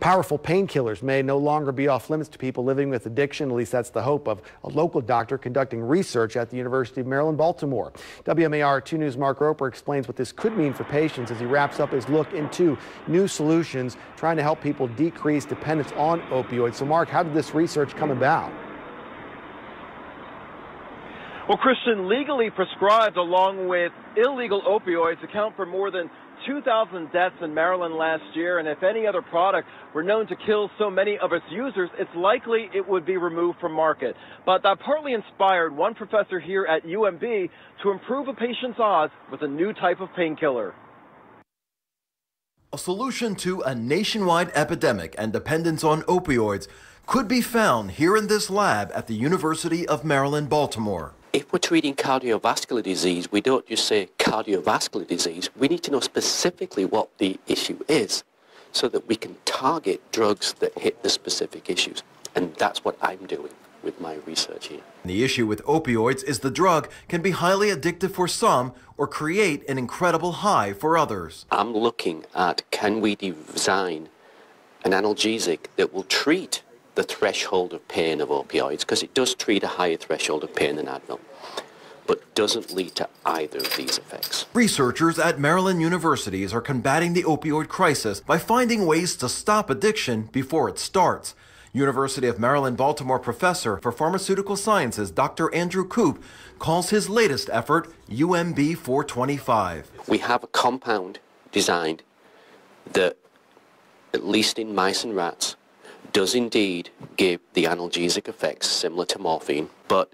Powerful painkillers may no longer be off limits to people living with addiction. At least that's the hope of a local doctor conducting research at the University of Maryland Baltimore. WMAR 2 News' Mark Roper explains what this could mean for patients as he wraps up his look into new solutions trying to help people decrease dependence on opioids. So Mark, how did this research come about? Well, Christian, legally prescribed along with illegal opioids account for more than 2,000 deaths in Maryland last year, and if any other product were known to kill so many of its users, it's likely it would be removed from market. But that partly inspired one professor here at UMB to improve a patient's odds with a new type of painkiller. A solution to a nationwide epidemic and dependence on opioids could be found here in this lab at the University of Maryland Baltimore. If we're treating cardiovascular disease, we don't just say cardiovascular disease. We need to know specifically what the issue is so that we can target drugs that hit the specific issues. And that's what I'm doing with my research here. The issue with opioids is the drug can be highly addictive for some or create an incredible high for others. I'm looking at, can we design an analgesic that will treat the threshold of pain of opioids, because it does treat a higher threshold of pain than Advil, but doesn't lead to either of these effects. Researchers at Maryland universities are combating the opioid crisis by finding ways to stop addiction before it starts. University of Maryland Baltimore professor for pharmaceutical sciences Dr. Andrew Koop calls his latest effort UMB 425. We have a compound designed that, at least in mice and rats, does indeed give the analgesic effects similar to morphine, but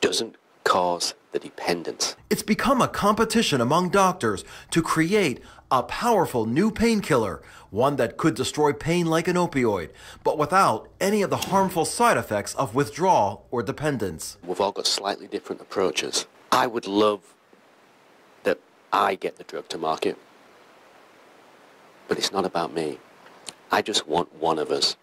doesn't cause the dependence. It's become a competition among doctors to create a powerful new painkiller, one that could destroy pain like an opioid, but without any of the harmful side effects of withdrawal or dependence. We've all got slightly different approaches. I would love that I get the drug to market, but it's not about me. I just want one of us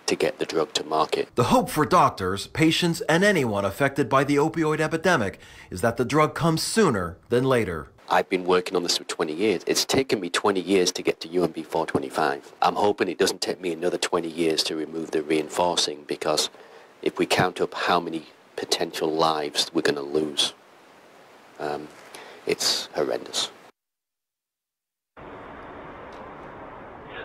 to get the drug to market. The hope for doctors, patients, and anyone affected by the opioid epidemic is that the drug comes sooner than later. I've been working on this for 20 years. It's taken me 20 years to get to UMB 425. I'm hoping it doesn't take me another 20 years to remove the reinforcing, because if we count up how many potential lives we're going to lose, it's horrendous.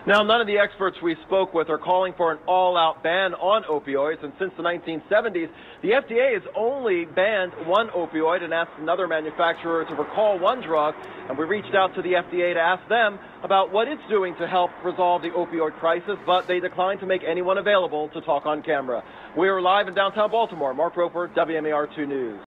Now, none of the experts we spoke with are calling for an all-out ban on opioids, and since the 1970s, the FDA has only banned one opioid and asked another manufacturer to recall one drug, and we reached out to the FDA to ask them about what it's doing to help resolve the opioid crisis, but they declined to make anyone available to talk on camera. We are live in downtown Baltimore. Mark Roper, WMAR 2 News.